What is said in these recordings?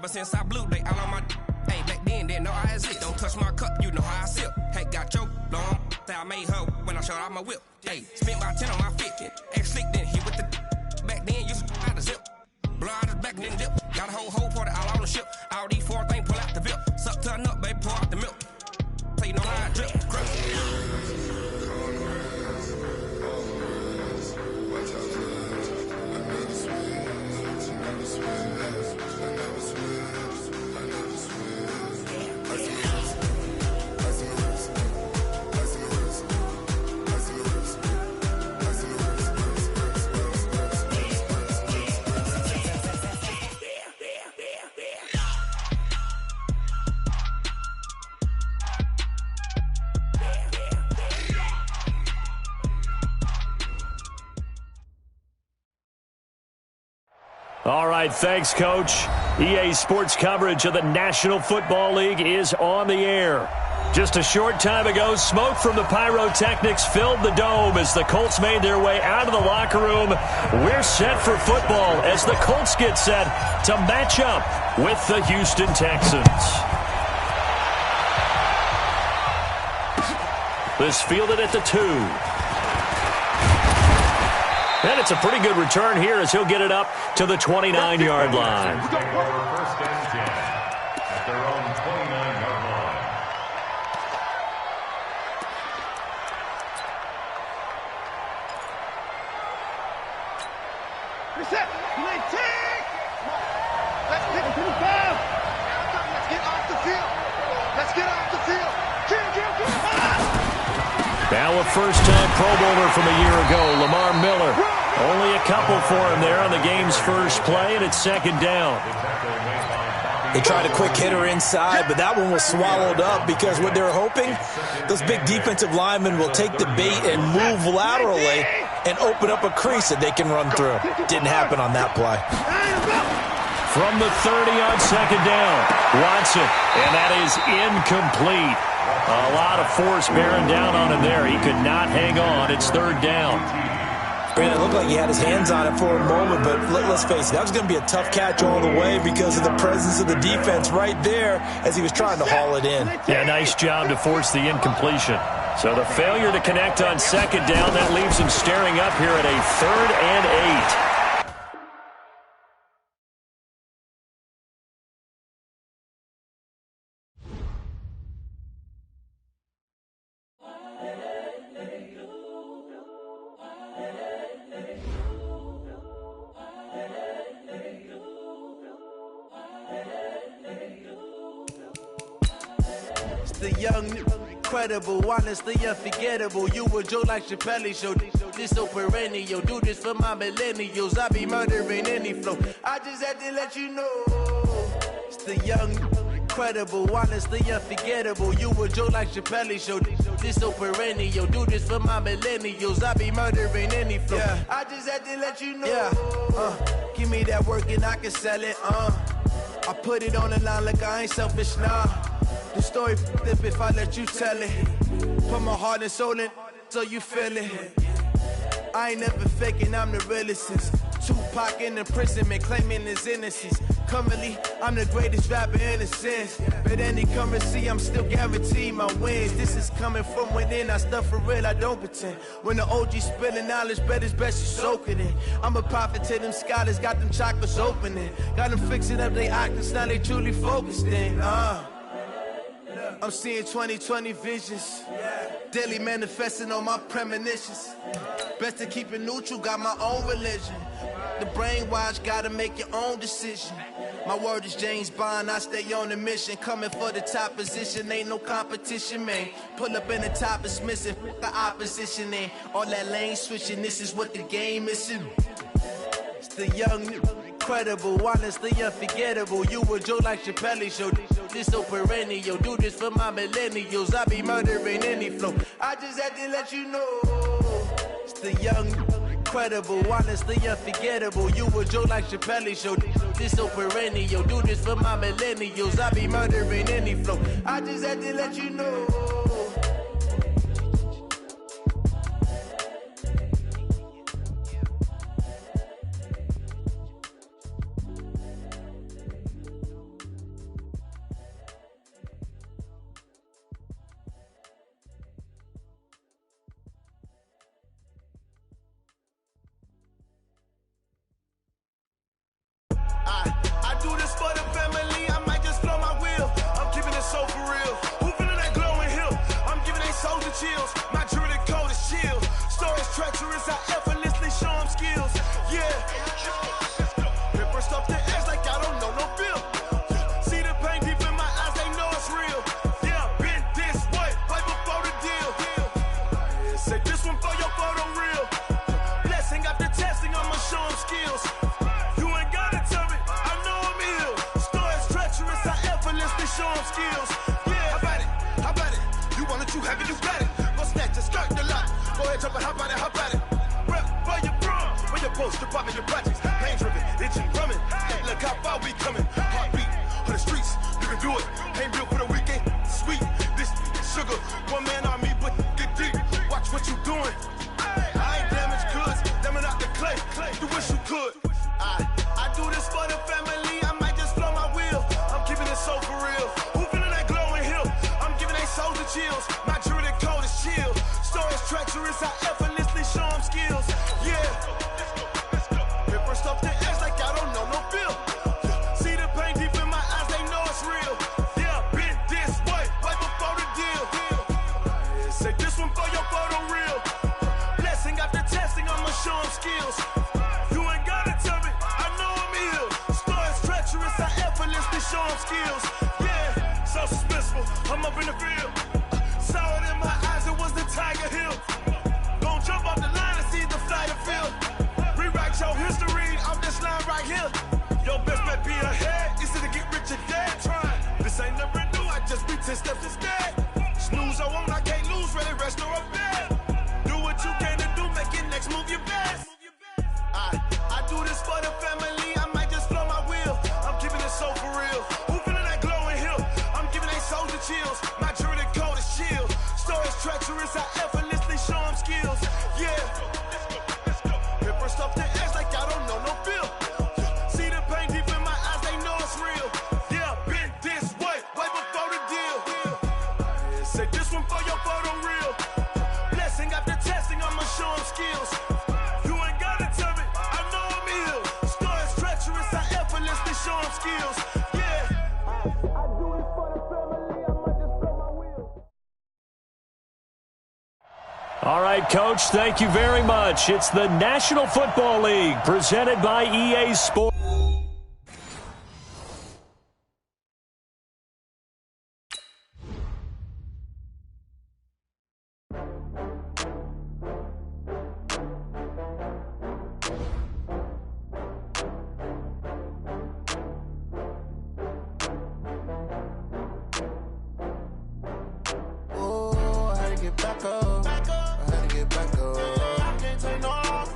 Ever since I blew, they all on my hey, back then, didn't know I exist. Don't touch my cup, you know how I sip. Hey, got your long, say I made her when I showed out my whip. Hey, spent about 10 on my 50. Ex-slick, then hit with the back then, used to out the zip. Blow out his back, then dip. Got a whole party all on the ship. All these four things, pull out the VIP. Suck to a nut, baby, pour out the milk. So you know how I drip, grip. All right, thanks, Coach. EA Sports coverage of the National Football League is on the air. Just a short time ago, smoke from the pyrotechnics filled the dome as the Colts made their way out of the locker room. We're set for football as the Colts get set to match up with the Houston Texans. This fielded at the 2. And it's a pretty good return here as he'll get it up to the 29-yard line. First and 10 at their own 29-yard line. Reset. Let's get to the field. Let's get off the field. Let's get off the field. Now a first-time Pro Bowler from a year ago, Lamar Miller. Only a couple for him there on the game's first play, and it's second down. They tried a quick hitter inside, but that one was swallowed up because what they're hoping, those big defensive linemen will take the bait and move laterally and open up a crease that they can run through. Didn't happen on that play. From the 30 on second down, Watson, and that is incomplete. A lot of force bearing down on him there. He could not hang on. It's third down. Brandon, it looked like he had his hands on it for a moment, but let's face it, that was going to be a tough catch all the way because of the presence of the defense right there as he was trying to haul it in. Yeah, nice job to force the incompletion. So the failure to connect on second down, that leaves him staring up here at a 3rd and 8. The young, incredible, honestly unforgettable. You a Joe like Chappelle show. This so perennial. Do this for my millennials. I be murdering any flow. I just had to let you know. It's the young, incredible, honestly unforgettable. You a Joe like Chappelle show. This so perennial. Do this for my millennials. I be murdering any flow. Yeah. I just had to let you know. Yeah. Give me that work and I can sell it. I put it on the line like I ain't selfish, nah. The story flip if I let you tell it. Put my heart and soul in so you feel it. I ain't never faking, I'm the realest since Tupac in imprisonment, claiming his innocence. Currently, I'm the greatest rapper in a sense. But any currency, I'm still guaranteed my wins. This is coming from within, I stuff for real, I don't pretend. When the OG spilling knowledge, bet it's best you soak it in. I'm a prophet to them scholars, got them chakras opening. Got them fixing up they octaves, now they truly focused in. I'm seeing 2020 visions. Daily manifesting on my premonitions. Best to keep it neutral, got my own religion. The brainwash, gotta make your own decision. My word is James Bond, I stay on the mission. Coming for the top position, ain't no competition, man. Pull up in the top, it's missing, the opposition ain't. All that lane switching, this is what the game is. It's the young, incredible, honestly unforgettable. You a Joe like Chappelle show. This so perennial. Do this for my millennials. I be murdering any flow. I just had to let you know. It's the young, incredible, honestly unforgettable. You a Joe like Chappelle show. This so perennial. Do this for my millennials. I be murdering any flow. I just had to let you know. treacherous, I effortlessly show them skills. Yeah. Paper stuff the edge like I don't know no feel. See the pain deep in my eyes, they know it's real. Yeah, been this way, right before the deal. Yeah, say this one for your photo real. Blessing after testing, I'ma show them skills. You ain't gotta tell me, I know I'm ill. Story's treacherous, I effortlessly show them skills. Yeah, how about it? You want it, you have it, you got it. Go snatch it, skirt the lot. Go ahead, jump it, how about it? Rep for your bro, for your post, your poppin', your projects. Pain driven, itching, drumming. Look how far we coming. Heartbeat for the streets, you can do it. Ain't built for the weekend. Sweet, this sugar. One man army, but get deep. Watch what you doing. I ain't damaged goods, damn it out the clay. You wish you could. I do this for the family. I might just blow my wheel. I'm keeping it so for real. Who feeling that glowing hill? I'm giving they souls the chills. My jewelry code is chill. Stories treacherous, I effortlessly show them skills. Yeah. Paper stuff the edge like I don't know no feel. See the pain deep in my eyes, they know it's real. Yeah, been this way, right before the deal. Yeah, say this one for your photo real. Blessing after testing, I'ma show them skills. You ain't gotta tell me, I know I'm ill. Stories treacherous, I effortlessly show them skills. Yeah, so suspenseful, I'm up in the field. Saw it in my eyes, it was the Tiger Hill. Gon' jump off the line and see the flight of field. Rewrite your history off this line right here. Your best bet be ahead, easy to get rich or dead. Trying, this ain't never new, I just be 10 steps instead. Snooze I won't, I can't lose, ready, rest or a bed. Do what you can to do, make your next move your best. I do this for the family, I might just blow my wheel. I'm keeping it so for real. Who feeling that glowing hill? I'm giving they souls the chills. My jewelry code is chill. Stories treacherous, I effortlessly show them skills. Yeah. Paper stuff the edge like I don't know no feel. See the pain deep in my eyes, they know it's real. Yeah, been this way, right before the deal. Yeah, say this one for your photo real. Blessing after testing, I'ma show them skills. You ain't gotta tell me, I know I'm ill. Stories treacherous, I effortlessly show them skills. Yeah. I do it for the family, I might just blow my wheel. All right, Coach, thank you very much. It's the National Football League presented by EA Sports. Oh, I had to get back up. I had to get back up. I can't take no loss.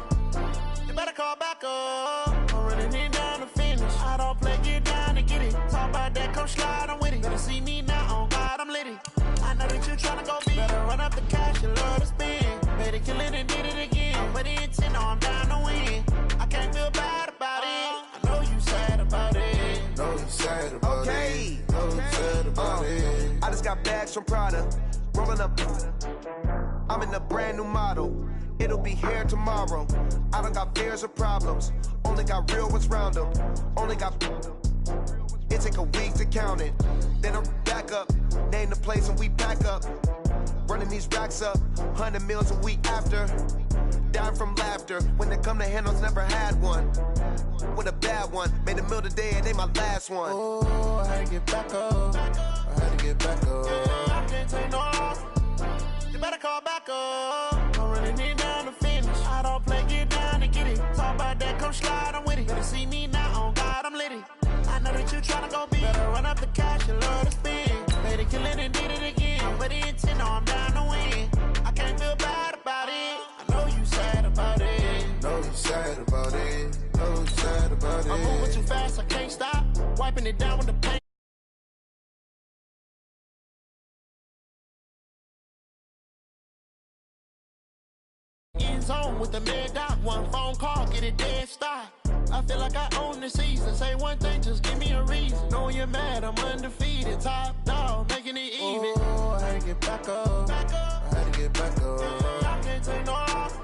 You better call back up. I'm running it down to finish. I don't play, get down to get it. Talk about that, come slide, I'm with it. Better see me now, on God, I'm litty. I know that you tryna go big. Better run up the cash, you love to spend. Better kill it and did it again. But the intent, no, I'm down to win. I can't feel bad about it. I know you sad about it. Know you sad about it. Know you sad about it. I just got bags from Prada, rolling up. I'm in a brand new model. It'll be here tomorrow. I don't got fears or problems. Only got real ones round them. Only got. It take a week to count it. Then I'm back up. Name the place and we back up. Running these racks up. 100 meals a week after. Dying from laughter. When it come to handles, never had one. With a bad one. Made a meal today and they my last one. Oh, I had to get back up. I had to get back up. I can't take no loss. You better call back up. I'm running it down to finish. I don't play, get down to get it. Talk about that, come slide, I'm with it. Better see me now, on God, I'm litty. I know that you tryna go big. Better run up the cash, you love to spend. Better kill it and did it again. But the intent, no, I'm down to win. I can't feel bad about it. I know you sad about it. Know you sad about it. Know you sad about it. I'm moving too fast, I can't stop. Wiping it down with the paint. End zone with the mad dot. One phone call, get it dead start. I feel like I own the season. Say one thing, just give me a reason. Knowing you're mad, I'm undefeated. Top dog, making it even. Oh, I had to get back up. I had to get back up. I can't take no loss.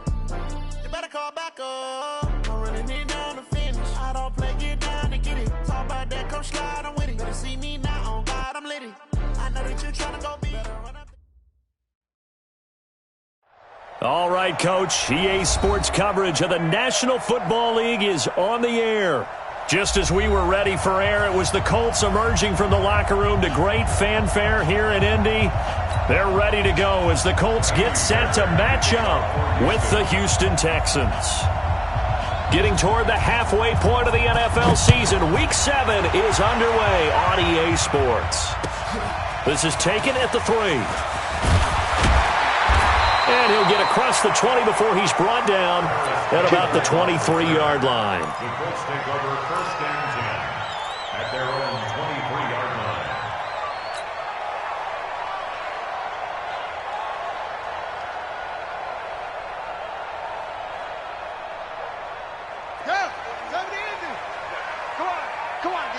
You better call back up. I'm running it down to finish. I don't play, get down to get it. Talk about that, come slide, I'm with it. Better see me now, on God, I'm litty. I know that you're trying to go big. All right, Coach. EA Sports coverage of the National Football League is on the air. Just as we were ready for air, it was the Colts emerging from the locker room to great fanfare here in Indy. They're ready to go as the Colts get set to match up with the Houston Texans. Getting toward the halfway point of the NFL season, Week 7 is underway on EA Sports. This is taken at the 3. And he'll get across the 20 before he's brought down at about the 23-yard line. The Colts take over 1st and 10 at their own 23-yard line. Yeah, 70 Indy. Come on, D.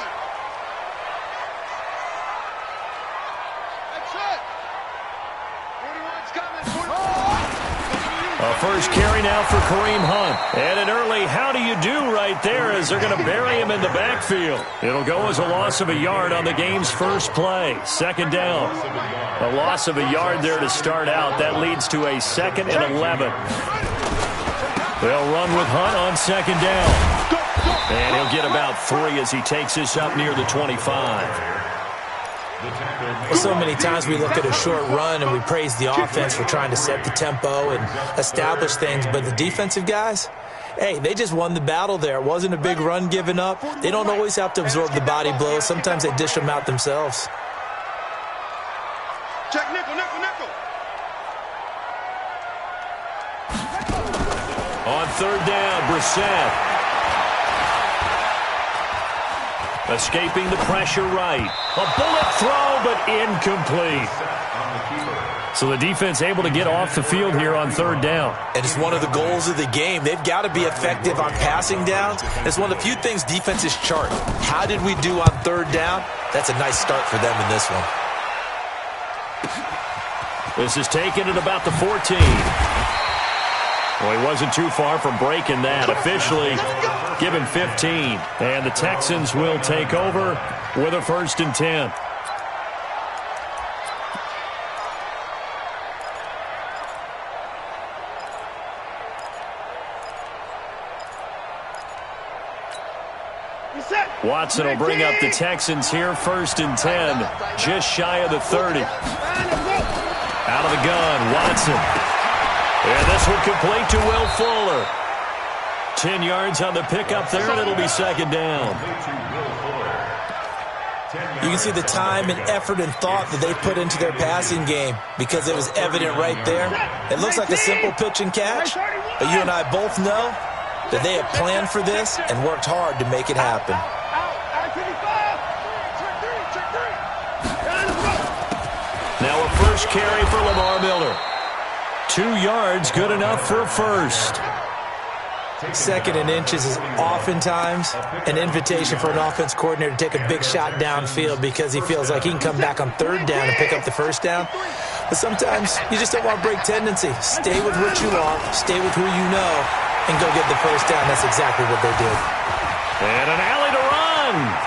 That's it. 41's coming. A first carry now for Kareem Hunt. And an early how do you do right there as they're going to bury him in the backfield. It'll go as a loss of a yard on the game's first play. 2nd down. A loss of a yard there to start out. That leads to a 2nd and 11. They'll run with Hunt on 2nd down. And he'll get about 3 as he takes this up near the 25. Well, so many times we look at a short run and we praise the offense for trying to set the tempo and establish things, but the defensive guys, hey, they just won the battle there. It wasn't a big run given up. They don't always have to absorb the body blows. Sometimes they dish them out themselves. Check nickel. On 3rd down, Brissett. Escaping the pressure right. A bullet throw, but incomplete. So the defense able to get off the field here on 3rd down. And it's one of the goals of the game. They've got to be effective on passing downs. It's one of the few things defenses chart. How did we do on 3rd down? That's a nice start for them in this one. This is taken at about the 14. Well, he wasn't too far from breaking that. Officially given 15. And the Texans will take over with a 1st and 10. Watson will bring up the Texans here. 1st and 10. Just shy of the 30. Out of the gun, Watson. And this will complete to Will Fuller. 10 yards on the pickup there, and it'll be 2nd down. You can see the time and effort and thought that they put into their passing game because it was evident right there. It looks like a simple pitch and catch, but you and I both know that they have planned for this and worked hard to make it happen. Now a first carry for Lamar Miller. 2 yards, good enough for a first. 2nd and inches is oftentimes an invitation for an offense coordinator to take a big shot downfield because he feels like he can come back on 3rd down and pick up the 1st down. But sometimes you just don't want to break tendency. Stay with what you are, stay with who you know, and go get the 1st down. That's exactly what they did. And an alley to run.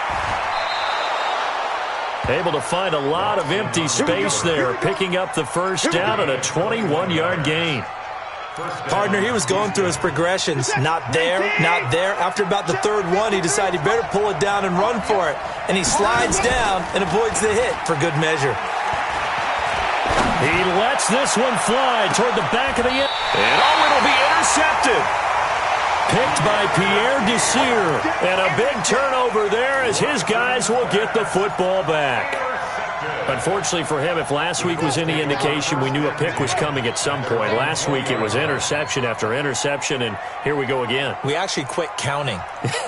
Able to find a lot of empty space there, picking up the 1st down and a 21-yard gain. Partner, he was going through his progressions. Not there, not there. After about the 3rd one, he decided he better pull it down and run for it. And he slides down and avoids the hit for good measure. He lets this one fly toward the back of the end. And it'll be intercepted. Picked by Pierre Desir. And a big turnover there as his guys will get the football back. Unfortunately for him, if last week was any indication, we knew a pick was coming at some point. Last week it was interception after interception, and here we go again. We actually quit counting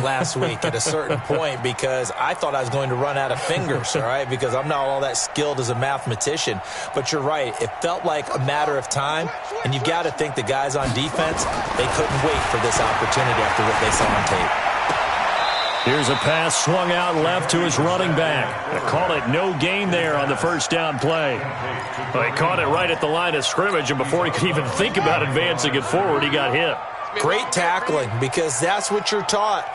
last week at a certain point because I thought I was going to run out of fingers, all right, because I'm not all that skilled as a mathematician. But you're right. It felt like a matter of time, and you've got to think the guys on defense, they couldn't wait for this opportunity after what they saw on tape. Here's a pass swung out left to his running back. They call it no gain there on the 1st down play. They caught it right at the line of scrimmage, and before he could even think about advancing it forward, he got hit. Great tackling, because that's what you're taught.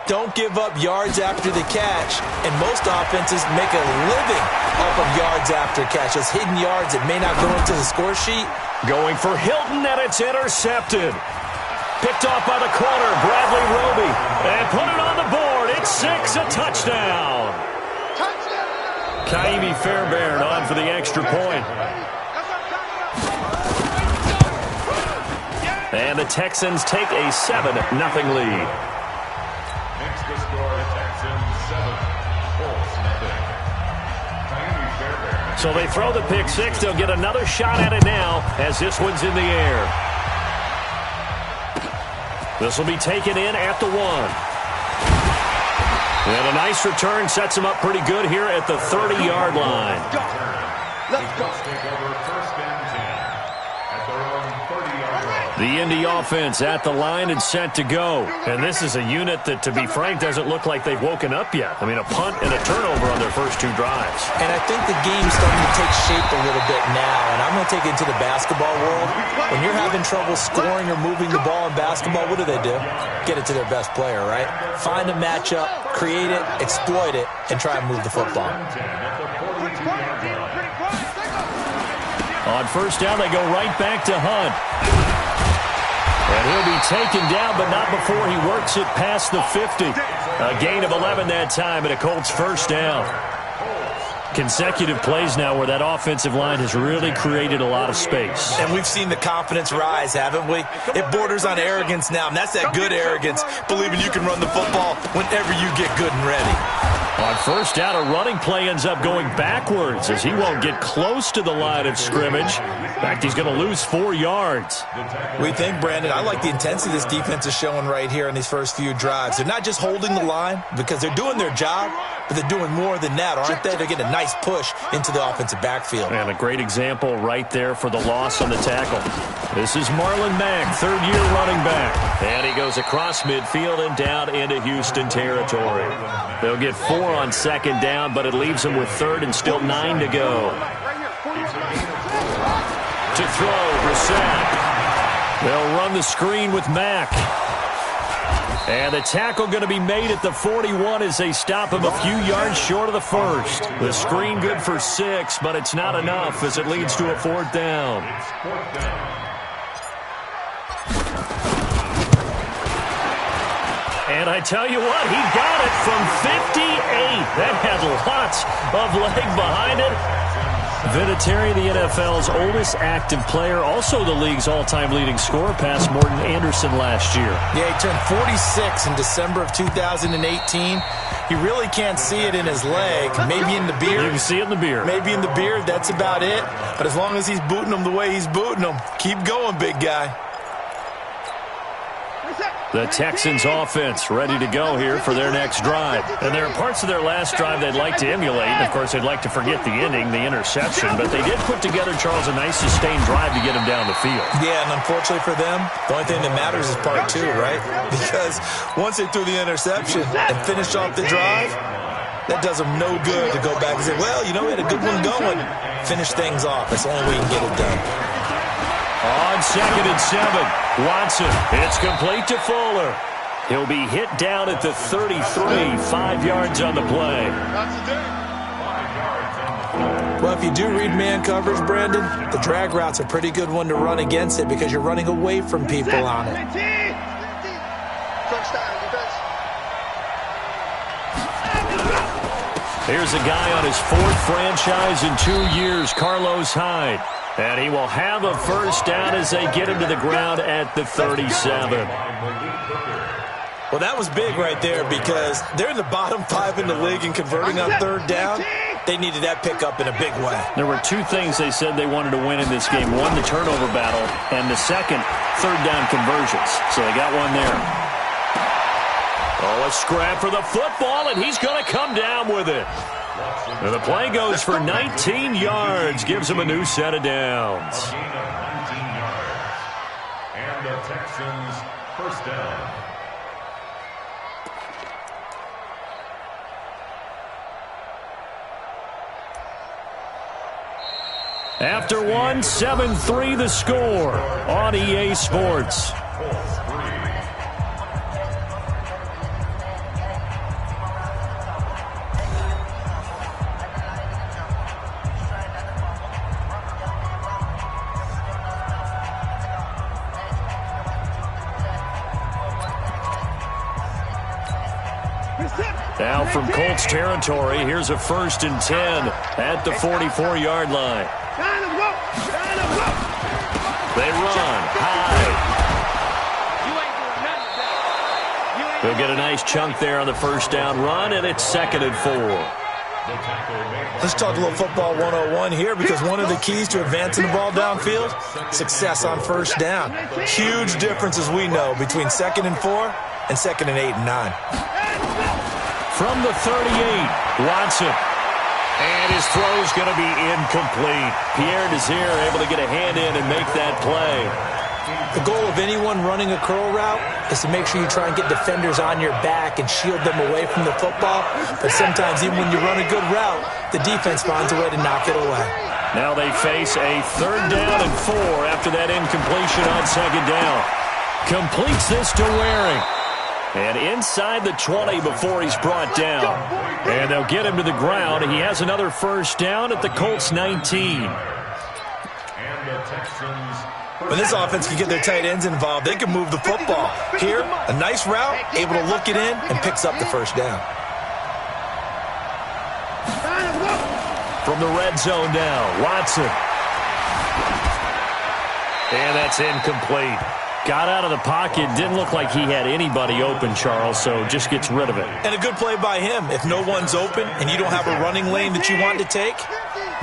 Don't give up yards after the catch, and most offenses make a living off of yards after catch. Those hidden yards that may not go into the score sheet, Going for Hilton, and it's intercepted. Picked off by the corner, Bradley Roby. And put it on the board. It's 6, a touchdown. Kaimi Fairbairn on for the extra point. And the Texans take a 7-0 lead. Next to score, Texans 7, Colts nothing. Kaimi Fairbairn. So they throw the pick 6. They'll get another shot at it now as this one's in the air. This will be taken in at the 1. And a nice return sets him up pretty good here at the 30-yard line. Let's go. Take over 1st and 10 at their own 30-yard line. The Indy offense at the line and set to go. And this is a unit that, to be frank, doesn't look like they've woken up yet. I mean, a punt and a turnover on their first 2 drives. And I think the game's starting to take shape a little bit now. And I'm going to take it into the basketball world. When you're having trouble scoring or moving the ball in basketball, what do? Get it to their best player, right? Find a matchup, create it, exploit it, and try and move the football. On first down, they go right back to Hunt. And he'll be taken down, but not before he works it past the 50. A gain of 11 that time, and a Colts first down. Consecutive plays now where that offensive line has really created a lot of space. And we've seen the confidence rise, haven't we? It borders on arrogance now, and that's that good arrogance, believing you can run the football whenever you get good and ready. On first down, a running play ends up going backwards as he won't get close to the line of scrimmage. In fact, he's going to lose 4 yards. We think, Brandon, I like the intensity this defense is showing right here in these first few drives. They're not just holding the line because they're doing their job, but they're doing more than that, aren't they? They're getting a nice push into the offensive backfield. And a great example right there for the loss on the tackle. This is Marlon Mack, 3rd-year running back. And he goes across midfield and down into Houston territory. They'll get 4 on 2nd down, but it leaves them with 3rd and still 9 to go. To throw, Brissett. They'll run the screen with Mack. And the tackle going to be made at the 41 as they stop him a few yards short of the first. The screen good for 6, but it's not enough as it leads to a 4th down. And I tell you what, he got it from 58. That had lots of leg behind it. Vinatieri, the NFL's oldest active player, also the league's all-time leading scorer, past Morton Anderson last year. Yeah, he turned 46 in December of 2018. He really can't see it in his leg, maybe in the beard. You can see it in the beard. Maybe in the beard, that's about it. But as long as he's booting them the way he's booting them, keep going, big guy. The Texans offense ready to go here for their next drive. And there are parts of their last drive they'd like to emulate. And, of course, they'd like to forget the ending, the interception. But they did put together, Charles, a nice sustained drive to get him down the field. Yeah, and unfortunately for them, the only thing that matters is part 2, right? Because once they threw the interception and finished off the drive, that does them no good to go back and say, well, you know, we had a good one going. Finish things off. That's the only way you can get it done. On 2nd and 7, Watson. It's complete to Fuller. He'll be hit down at the 33, 5 yards on the play. Well, if you do read man coverage, Brandon, the drag route's a pretty good one to run against it because you're running away from people on it. Here's a guy on his 4th franchise in 2 years, Carlos Hyde. And he will have a first down as they get him to the ground at the 37. Well, that was big right there because they're in the bottom 5 in the league and converting on 3rd down. They needed that pickup in a big way. There were 2 things they said they wanted to win in this game. One, the turnover battle, and the second, 3rd down conversions. So they got one there. Oh, a scrap for the football, and he's going to come down with it. And the play goes for 19 yards, gives him a new set of downs. A gain of 19 yards. And the Texans first down. After 1, 7-3 the score on EA Sports. Now from Colts territory, here's a 1st and 10 at the 44-yard line. They run high. They'll get a nice chunk there on the 1st down run, and it's 2nd and 4. Let's talk a little football 101 here, because one of the keys to advancing the ball downfield, success on 1st down. Huge difference, as we know, between 2nd and 4 and 2nd and 8 and 9. From the 38, Watson. And his throw's going to be incomplete. Pierre Desir able to get a hand in and make that play. The goal of anyone running a curl route is to make sure you try and get defenders on your back and shield them away from the football. But sometimes, even when you run a good route, the defense finds a way to knock it away. Now they face a 3rd down and 4 after that incompletion on 2nd down. Completes this to Waring. And inside the 20 before he's brought down. And they'll get him to the ground. He has another 1st down at the Colts 19. When this offense can get their tight ends involved, they can move the football. Here, a nice route, able to look it in, and picks up the 1st down. From the red zone now, Watson. And that's incomplete. Got out of the pocket. Didn't look like he had anybody open, Charles, so just gets rid of it. And a good play by him. If no one's open and you don't have a running lane that you want to take,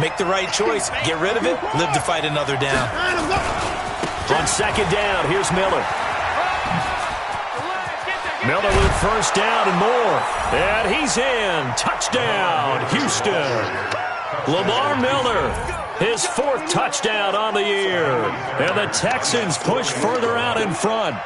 make the right choice. Get rid of it. Live to fight another down. On 2nd down, here's Miller. Miller with 1st down and more. And he's in. Touchdown, Houston. Lamar Miller, his 4th touchdown on the year. And the Texans push further out in front.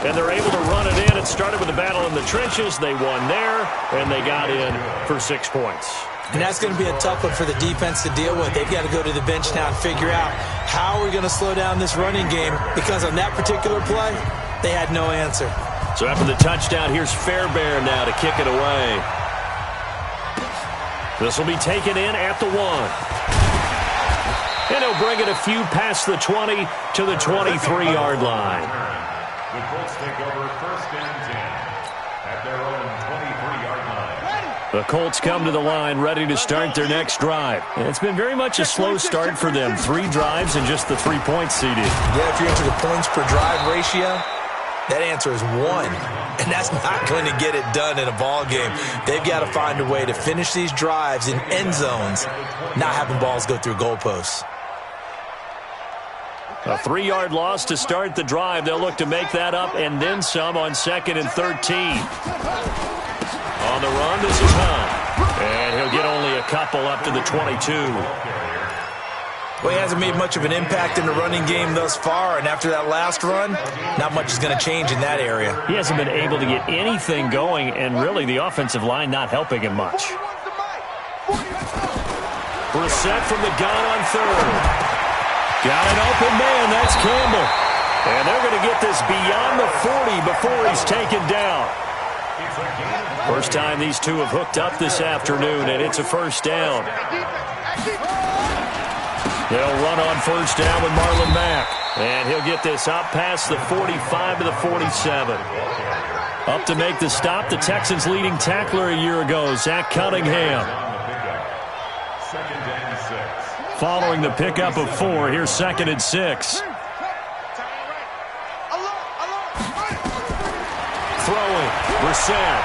And they're able to run it in. It started with a battle in the trenches. They won there, and they got in for 6 points. And that's going to be a tough one for the defense to deal with. They've got to go to the bench now and figure out how we're going to slow down this running game, because on that particular play, they had no answer. So after the touchdown, here's Fairbairn now to kick it away. This will be taken in at the 1. And he'll bring it a few past the 20 to the 23-yard line. The Colts take over 1st and 10 at their own 23-yard line. The Colts come to the line ready to start their next drive. And it's been very much a slow start for them. 3 drives and just the 3 points seeded. Yeah, if you enter the points per drive ratio, that answer is 1. And that's not going to get it done in a ball game. They've got to find a way to finish these drives in end zones, not having balls go through goalposts. A 3-yard loss to start the drive. They'll look to make that up and then some on 2nd and 13. On the run, this is Hunt. And he'll get only a couple up to the 22. Well, he hasn't made much of an impact in the running game thus far, and after that last run, not much is going to change in that area. He hasn't been able to get anything going, and really the offensive line not helping him much. Brissett from the gun on 3rd. Got an open man, that's Campbell. And they're going to get this beyond the 40 before he's taken down. First time these two have hooked up this afternoon, and it's a 1st down. They'll run on 1st down with Marlon Mack. And he'll get this up past the 45 to the 47. Up to make the stop, the Texans' leading tackler a year ago, Zach Cunningham. Following the pickup of 4, here's 2nd and 6. Throwing, Brissett.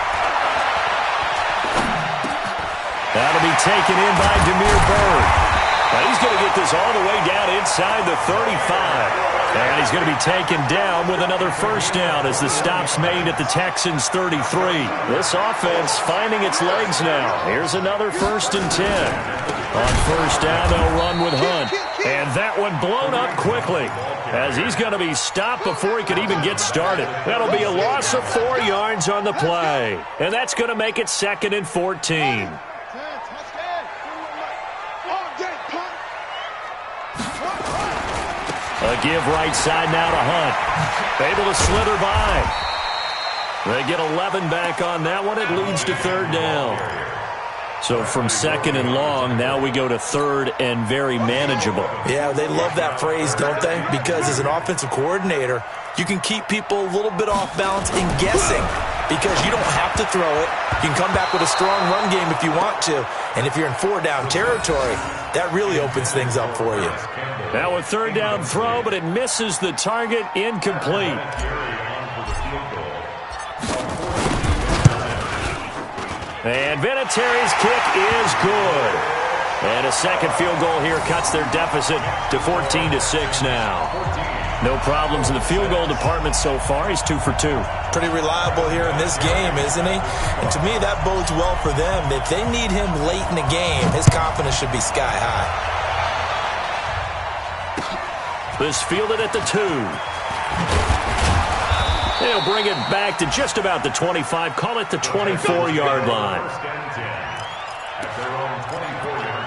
That'll be taken in by Damiere Byrd. Now he's going to get this all the way down inside the 35. And he's going to be taken down with another 1st down as the stop's made at the Texans' 33. This offense finding its legs now. Here's another 1st and 10. On 1st down, they'll run with Hunt. And that one blown up quickly as he's going to be stopped before he could even get started. That'll be a loss of 4 yards on the play. And that's going to make it 2nd and 14. A give right side now to Hunt. Able to slither by. They get 11 back on that one. It leads to 3rd down. So from 2nd and long, now we go to 3rd and very manageable. Yeah, they love that phrase, don't they? Because as an offensive coordinator, you can keep people a little bit off balance and guessing. because you don't have to throw it. You can come back with a strong run game if you want to. And if you're in 4-down territory, that really opens things up for you. Now a 3rd down throw, but it misses the target, incomplete. And Vinatieri's kick is good. And a second field goal here cuts their deficit to 14-6 now. No problems in the field goal department so far. He's 2 for 2. Pretty reliable here in this game, isn't he? And to me, that bodes well for them. If they need him late in the game, his confidence should be sky high. This fielded at the 2. They'll bring it back to just about the 25. Call it the 24-yard line. At their own 24-yard line.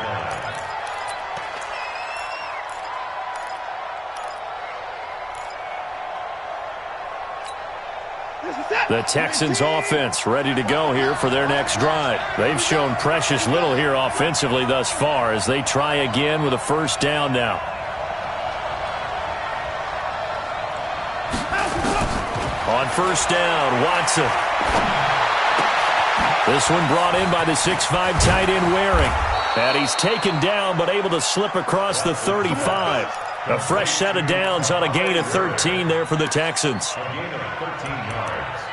The Texans offense ready to go here for their next drive. They've shown precious little here offensively thus far as they try again with a 1st down now. On 1st down, Watson. This one brought in by the 6'5" tight end Waring. And he's taken down but able to slip across the 35. A fresh set of downs on a gain of 13 there for the Texans. A gain of 13 yards.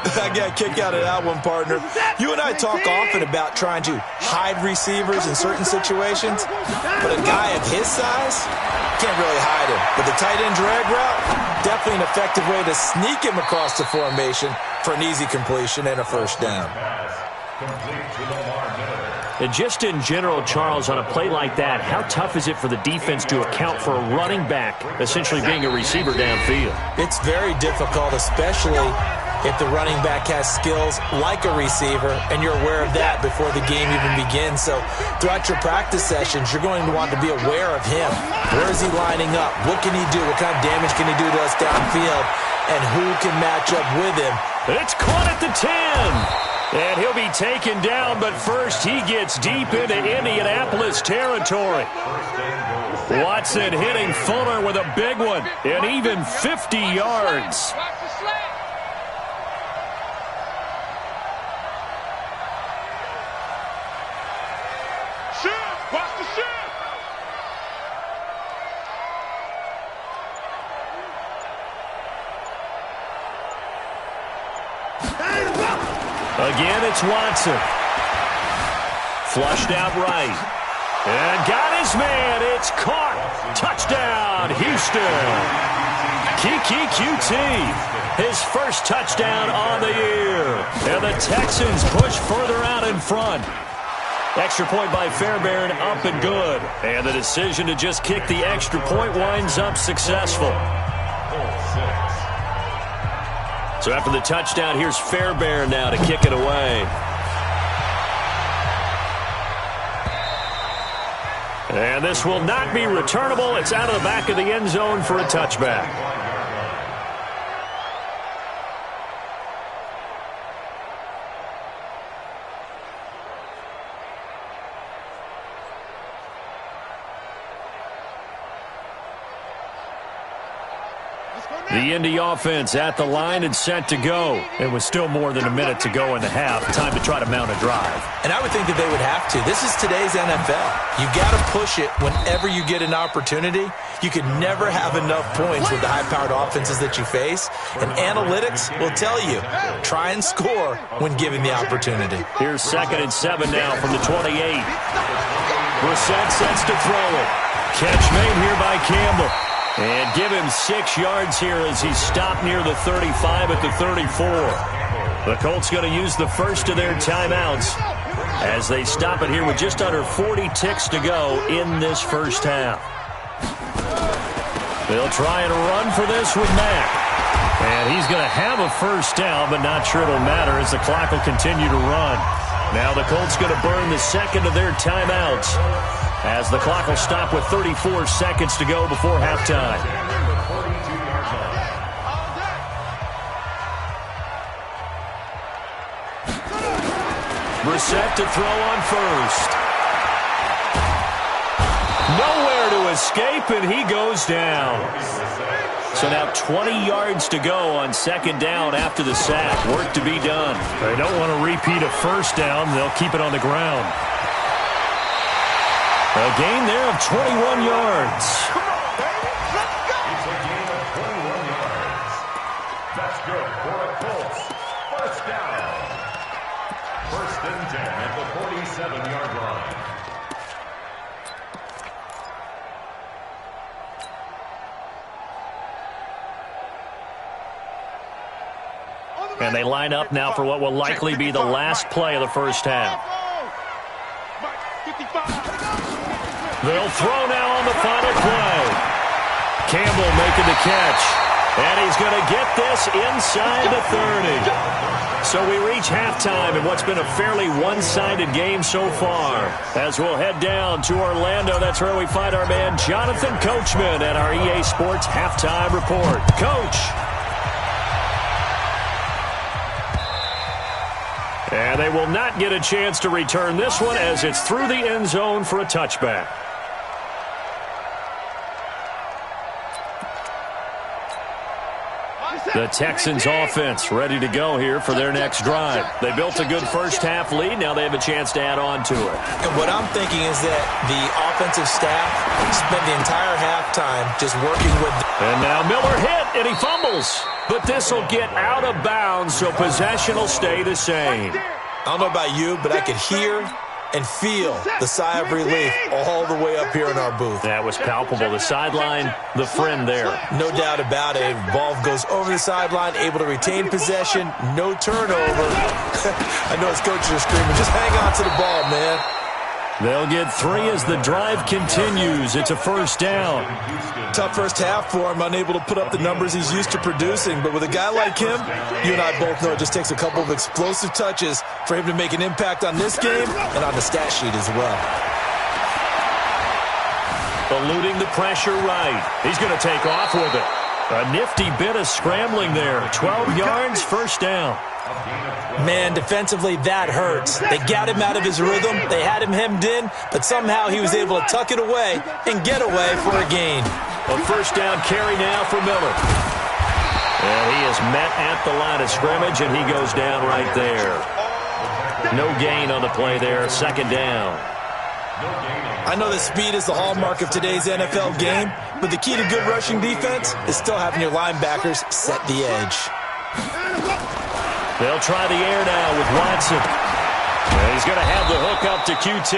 I got a kick out of that one, partner. You and I talk often about trying to hide receivers in certain situations, but a guy of his size can't really hide him. But the tight end drag route, definitely an effective way to sneak him across the formation for an easy completion and a 1st down. Complete to Lamar Miller. And just in general, Charles, on a play like that, how tough is it for the defense to account for a running back essentially being a receiver downfield? It's very difficult, especially if the running back has skills like a receiver, and you're aware of that before the game even begins. So throughout your practice sessions, you're going to want to be aware of him. Where is he lining up? What can he do? What kind of damage can he do to us downfield? And who can match up with him? It's caught at the 10. And he'll be taken down, but first he gets deep into Indianapolis territory. Watson hitting Fuller with a big one, and even 50 yards. Again, it's Watson. Flushed out right. And got his man. It's caught. Touchdown, Houston. Kiki QT. His first touchdown on the year. And the Texans push further out in front. Extra point by Fairbairn, up and good. And the decision to just kick the extra point winds up successful. So after the touchdown, here's Fairbairn now to kick it away. And this will not be returnable. It's out of the back of the end zone for a touchback. The Indy offense at the line and set to go. It was still more than a minute to go in the half. Time to try to mount a drive. And I would think that they would have to. This is today's NFL. You got to push it whenever you get an opportunity. You can never have enough points with the high-powered offenses that you face. And analytics will tell you, try and score when given the opportunity. Here's 2nd and 7 now from the 28. Brissett sets to throw it. Catch made here by Campbell. And give him 6 yards here as he's stopped near the 35 at the 34. The Colts going to use the first of their timeouts as they stop it here with just under 40 ticks to go in this first half. They'll try and run for this with Mack. And he's going to have a first down, but not sure it'll matter as the clock will continue to run. Now the Colts going to burn the second of their timeouts, as the clock will stop with 34 seconds to go before halftime. Brissett to throw on first. Nowhere to escape, and he goes down. So now 20 yards to go on second down after the sack. Work to be done. They don't want to repeat a first down. They'll keep it on the ground. A gain there of 21 yards. It's a gain of 21 yards. That's good for a Colts. First down. First and 10 at the 47-yard line. And they line up now for what will likely be the last play of the first half. They'll throw now on the final play. Campbell making the catch. And he's going to get this inside the 30. So we reach halftime in what's been a fairly one-sided game so far. As we'll head down to Orlando, that's where we find our man Jonathan Coachman at our EA Sports Halftime Report. Coach. And they will not get a chance to return this one as it's through the end zone for a touchback. The Texans offense ready to go here for their next drive. They built a good first-half lead. Now they have a chance to add on to it. And what I'm thinking is that the offensive staff spent the entire halftime just working with And now Miller hit, and he fumbles. But this will get out of bounds, so possession will stay the same. I don't know about you, but I could hear and feel the sigh of relief all the way up here in our booth. That was palpable. The sideline, the friend there. No doubt about it. Ball goes over the sideline, able to retain possession, no turnover. I know his coaches are screaming, just hang on to the ball, man. They'll get 3 as the drive continues. It's a first down. Tough first half for him, unable to put up the numbers he's used to producing. But with a guy like him, you and I both know it just takes a couple of explosive touches for him to make an impact on this game and on the stat sheet as well. Eluding the pressure right. He's going to take off with it. A nifty bit of scrambling there. 12 yards, first down. Man, defensively, that hurts. They got him out of his rhythm. They had him hemmed in, but somehow he was able to tuck it away and get away for a gain. A first down carry now for Miller. And he is met at the line of scrimmage, and he goes down right there. No gain on the play there, second down. I know that speed is the hallmark of today's NFL game, but the key to good rushing defense is still having your linebackers set the edge. They'll try the air now with Watson. And he's going to have the hook up to QT.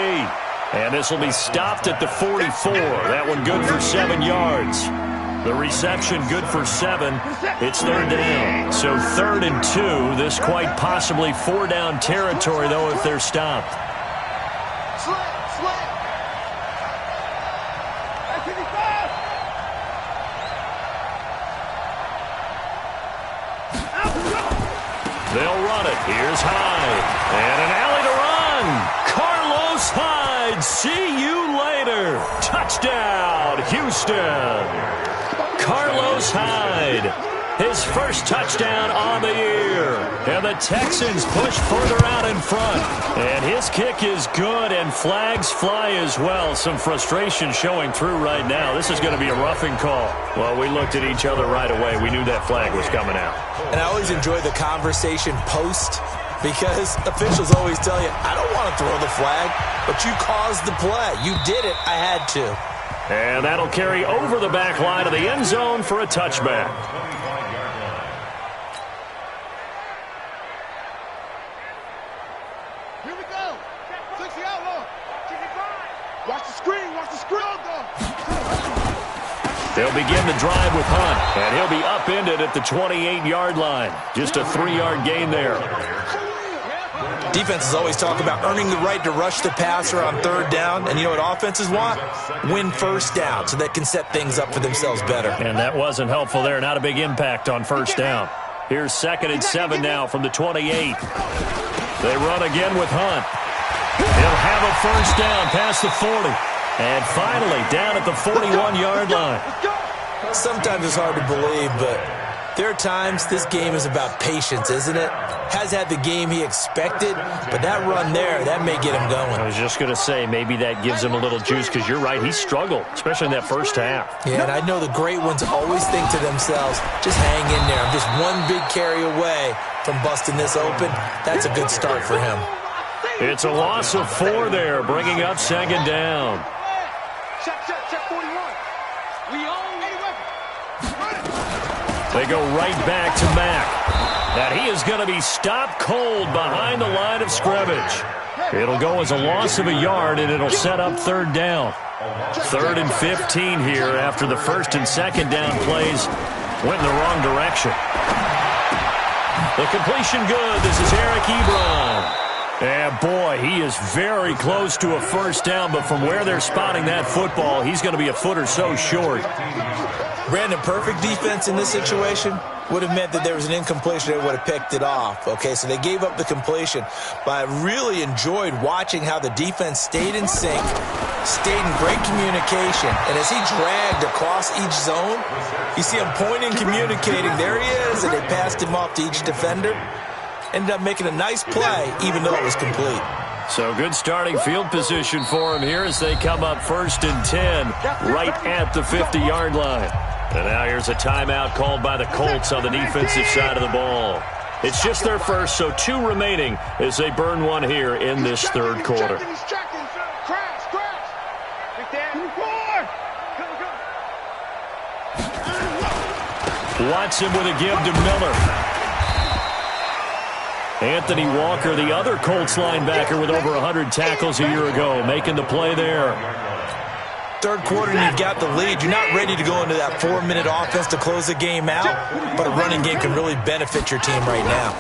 And this will be stopped at the 44. That one good for 7 yards. The reception good for 7. It's third down. So 3rd and 2. This quite possibly 4-down territory, though, if they're stopped. They'll run it. Here's Hyde. And an alley to run. Carlos Hyde. See you later. Touchdown, Houston. Carlos Hyde. His first touchdown on the year. And the Texans push further out in front. And his kick is good, and flags fly as well. Some frustration showing through right now. This is going to be a roughing call. Well, we looked at each other right away. We knew that flag was coming out. And I always enjoy the conversation post, because officials always tell you, I don't want to throw the flag, but you caused the play. You did it. I had to. And that'll carry over the back line of the end zone for a touchback. Here we go. 60 outlaw. Watch the screen. Watch the screen. They'll begin the drive with Hunt, and he'll be upended at the 28-yard line. Just a 3-yard gain there. Defenses always talk about earning the right to rush the passer on third down, and you know what offenses want? Win first down so they can set things up for themselves better. And that wasn't helpful there. Not a big impact on first down. Here's 2nd and 7 now from the 28. They run again with Hunt. He'll have a first down past the 40. And finally, down at the 41-yard line. Sometimes it's hard to believe, but There are times this game is about patience, isn't it? Has had the game he expected, but that run there, that may get him going. I was just going to say, maybe that gives him a little juice, because you're right, he struggled, especially in that first half. Yeah, and I know the great ones always think to themselves, just hang in there. I'm just one big carry away from busting this open. That's a good start for him. It's a loss of 4 there, bringing up second down. Check 41. We own a weapon. They go right back to Mack. And he is going to be stopped cold behind the line of scrimmage. It'll go as a loss of a yard, and it'll set up third down. 3rd and 15 here after the first and second down plays went in the wrong direction. The completion good. This is Eric Ebron. And, boy, he is very close to a first down, but from where they're spotting that football, he's going to be a foot or so short. Brandon, perfect defense in this situation would have meant that there was an incompletion. They would have picked it off. Okay, so they gave up the completion. But I really enjoyed watching how the defense stayed in sync, stayed in great communication. And as he dragged across each zone, you see him pointing, communicating. There he is, and they passed him off to each defender. Ended up making a nice play, even though it was complete. So good starting field position for him here as they come up 1st and 10 right at the 50-yard line. And now here's a timeout called by the Colts on the defensive side of the ball. It's just their first, so 2 remaining as they burn one here in this third quarter. Watson with a give to Miller. Anthony Walker, the other Colts linebacker with over 100 tackles a year ago, making the play there. Third quarter, and you've got the lead. You're not ready to go into that 4-minute offense to close the game out, but a running game can really benefit your team right now.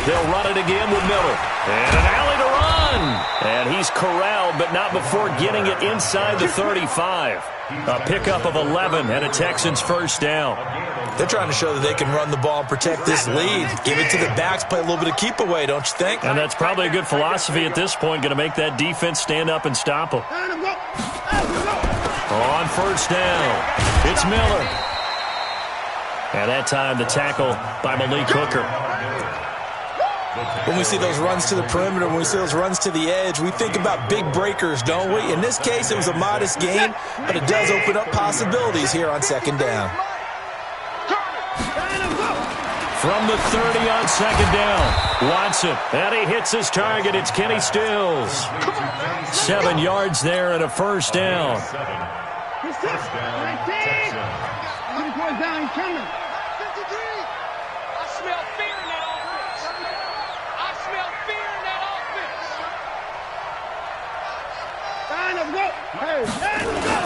They'll run it again with Miller. And an alley to run. And he's corralled, but not before getting it inside the 35. A pickup of 11 and a Texans first down. They're trying to show that they can run the ball and protect this lead. Give it to the backs, play a little bit of keep away, don't you think? And that's probably a good philosophy at this point, going to make that defense stand up and stop them. On first down, it's Miller. And that time the tackle by Malik Hooker. When we see those runs to the perimeter, when we see those runs to the edge, we think about big breakers, don't we? In this case, it was a modest gain, but it does open up possibilities here on second down. From the 30 on second down, Watson, and he hits his target. It's Kenny Stills. 7 yards there and a first down. First down, Texans. Down, coming. 53. I smell fear in that offense. I smell fear in that offense. Line up, go. Hey, line up, go.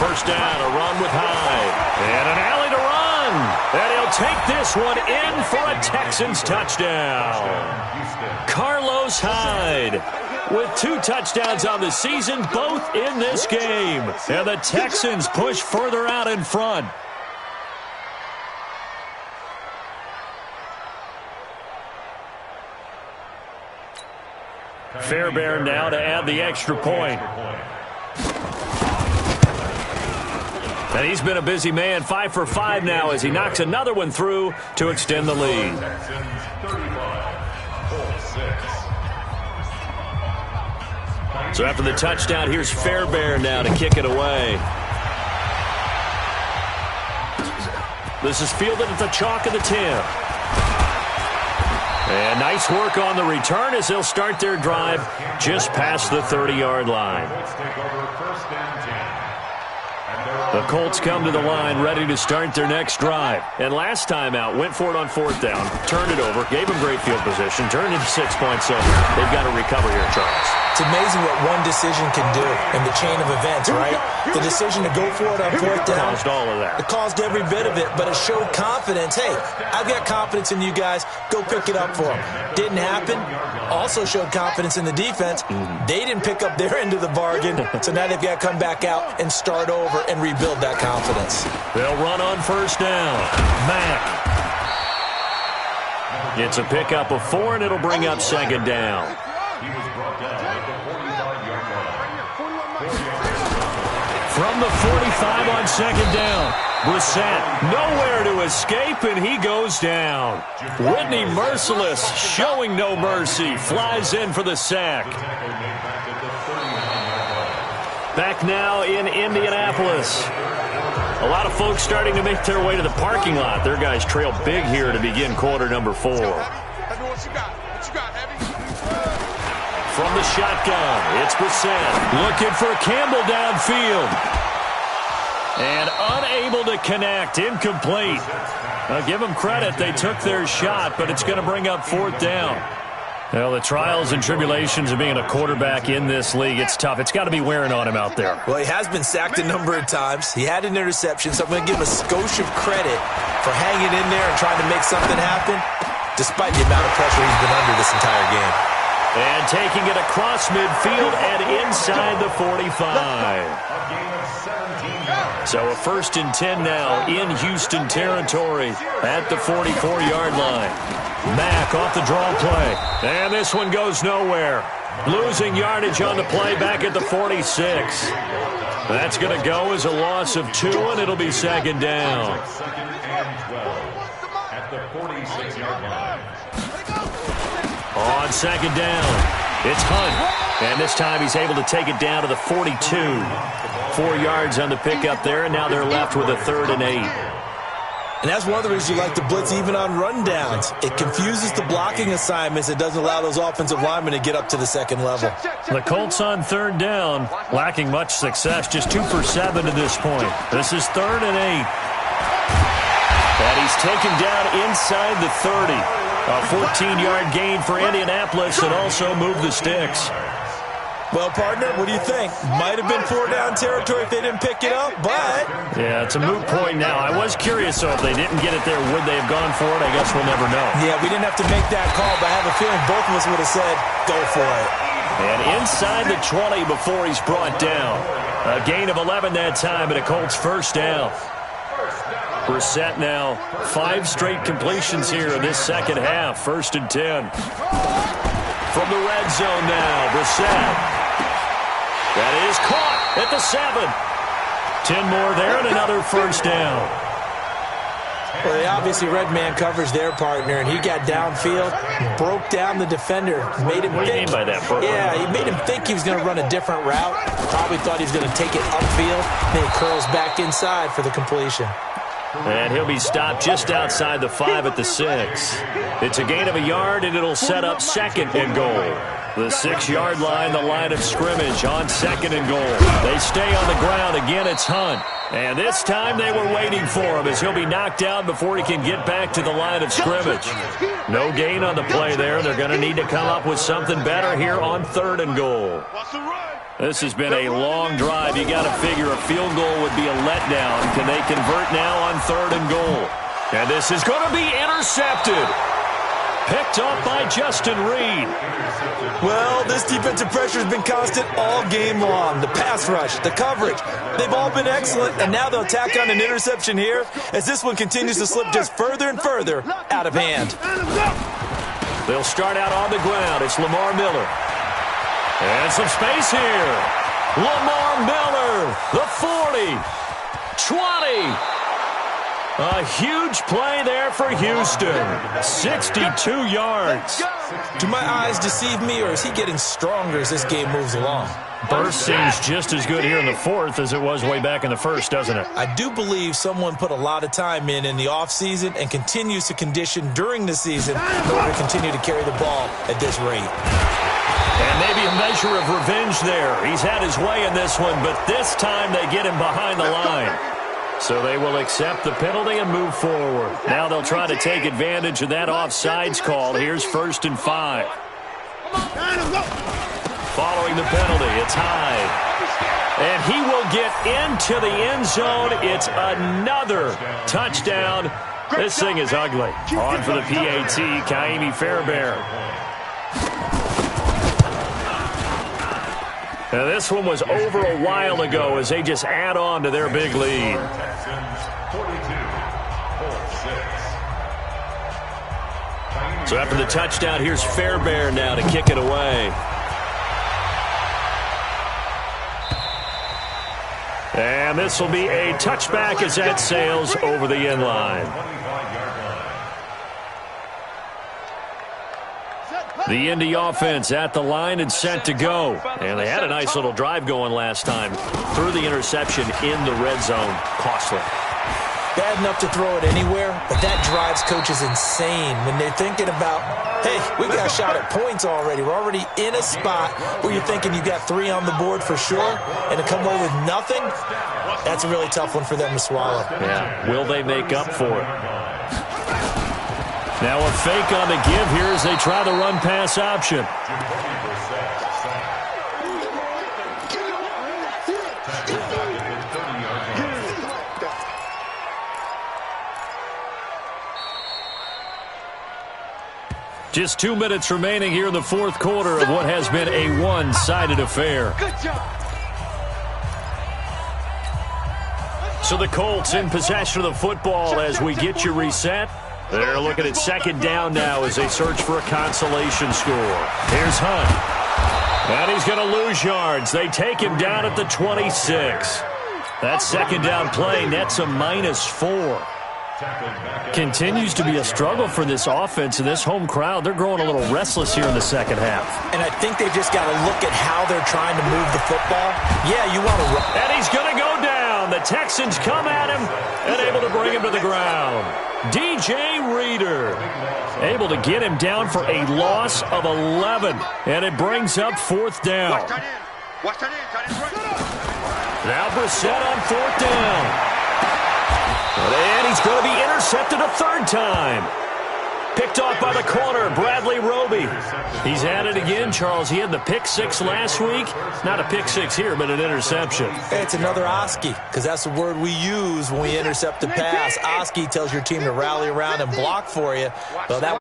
First down, a run with Hyde. And an alley to run. And he'll take this one in for a Texans touchdown. Carlos Hyde with 2 touchdowns on the season, both in this game. And the Texans push further out in front. Fairbairn now to add the extra point. And he's been a busy man, 5 for 5 now as he knocks another one through to extend the lead. So after the touchdown, here's Fairbairn now to kick it away. This is fielded at the chalk of the 10. And nice work on the return as they'll start their drive just past the 30-yard line. The Colts come to the line ready to start their next drive. And last time out, went for it on 4th down, turned it over, gave them great field position, turned into 6 points, so they've got to recover here, Charles. It's amazing what one decision can do in the chain of events, right? The decision to go for it on 4th down. Caused all of that. It caused every bit of it, but it showed confidence. Hey, I've got confidence in you guys. Go pick it up for them. Didn't happen. Also showed confidence in the defense. They didn't pick up their end of the bargain, so now they've got to come back out and start over and rebuild that confidence. They'll run on first down. Mack. It's a pickup of 4, and it'll bring up second down. From the 45 on second down. Brissett nowhere to escape, and he goes down. Whitney Merciless showing no mercy. Flies in for the sack. Back now in Indianapolis. A lot of folks starting to make their way to the parking lot. Their guys trail big here to begin quarter number 4. From the shotgun, it's Brissett looking for Campbell downfield. And unable to connect, incomplete. I'll give them credit, they took their shot, but it's going to bring up 4th down. Well, the trials and tribulations of being a quarterback in this league, it's tough. It's got to be wearing on him out there. Well, he has been sacked a number of times. He had an interception, so I'm going to give him a skosh of credit for hanging in there and trying to make something happen, despite the amount of pressure he's been under this entire game. And taking it across midfield and inside the 45. So a 1st and 10 now in Houston territory at the 44-yard line. Mack off the draw play. And this one goes nowhere. Losing yardage on the play back at the 46. That's going to go as a loss of 2, and it'll be 2nd down. At the 46-yard line. On 2nd down, it's Hunt. And this time he's able to take it down to the 42. 4 yards on the pickup there, and now they're left with a 3rd and 8. And that's one of the reasons you like to blitz even on rundowns. It confuses the blocking assignments. It doesn't allow those offensive linemen to get up to the 2nd level. The Colts on 3rd down, lacking much success, just 2 for 7 to this point. This is 3rd and 8. And he's taken down inside the 30. A 14-yard gain for Indianapolis, and also moved the sticks. Well, partner, what do you think? Might have been 4-down territory if they didn't pick it up, but... Yeah, it's a moot point now. I was curious, so if they didn't get it there, would they have gone for it? I guess we'll never know. Yeah, we didn't have to make that call, but I have a feeling both of us would have said, go for it. And inside the 20 before he's brought down. A gain of 11 that time, and a Colts 1st down. Brissett now 5 straight completions here in this second half. 1st and 10. From the red zone now, Brissett. That is caught at the 7. 10 more there and another 1st down. Well, they obviously red man coverage their partner, and he got downfield, broke down the defender, made him what think. Do you mean by that, bro? Yeah, he made him think he was going to run a different route. Probably thought he was going to take it upfield. Then he curls back inside for the completion. And he'll be stopped just outside the 5 at the 6. It's a gain of a yard, and it'll set up 2nd and goal. The 6-yard line, the line of scrimmage on 2nd and goal. They stay on the ground. Again, it's Hunt. And this time they were waiting for him as he'll be knocked down before he can get back to the line of scrimmage. No gain on the play there. They're going to need to come up with something better here on 3rd and goal. This has been a long drive. You got to figure a field goal would be a letdown. Can they convert now on 3rd and goal? And this is going to be intercepted. Picked up by Justin Reed. Well, this defensive pressure has been constant all game long. The pass rush, the coverage, they've all been excellent, and now they'll tack on an interception here as this one continues to slip just further and further out of hand. They'll start out on the ground. It's Lamar Miller. And some space here. Lamar Miller, the 40, 20. A huge play there for Houston. 62 yards. Do my eyes deceive me, or is he getting stronger as this game moves along? Burst seems just as good here in the 4th as it was way back in the 1st, doesn't it? I do believe someone put a lot of time in the offseason and continues to condition during the season in order to continue to carry the ball at this rate. And maybe a measure of revenge there. He's had his way in this one, but this time they get him behind the line. So they will accept the penalty and move forward. Now they'll try to take advantage of that offsides call. Here's 1st and 5. Following the penalty, it's Hyde. And he will get into the end zone. It's another touchdown. This thing is ugly. On for the PAT, Kaimi Fairbairn. Now, this one was over a while ago as they just add on to their big lead. So after the touchdown, here's Fairbairn now to kick it away. And this will be a touchback as that sails over the end line. The Indy offense at the line and set to go. And they had a nice little drive going last time. Threw the interception in the red zone. Costly. Bad enough to throw it anywhere, but that drives coaches insane when they're thinking about, hey, we got a shot at points already. We're already in a spot where you're thinking you got 3 on the board for sure, and to come away with nothing, that's a really tough one for them to swallow. Yeah, will they make up for it? Now a fake on the give here as they try the run-pass option. Just 2 minutes remaining here in the fourth quarter of what has been a one-sided affair. Good job. So the Colts in possession of the football as we get you reset. They're looking at second down now as they search for a consolation score. Here's Hunt. And he's going to lose yards. They take him down at the 26. That second down play nets a -4. Continues to be a struggle for this offense and this home crowd. They're growing a little restless here in the second half. And I think they've just got to look at how they're trying to move the football. Yeah, you want to run. And he's going to go down. The Texans come at him and able to bring him to the ground. DJ Reader able to get him down for a loss of 11. And it brings up fourth down. Now Brissett on fourth down. And he's going to be intercepted a third time. Picked off by the corner, Bradley Roby. He's at it again, Charles. He had the pick 6 last week. Not a pick 6 here, but an interception. It's another Oski, because that's the word we use when we intercept the pass. Oski tells your team to rally around and block for you. Well, that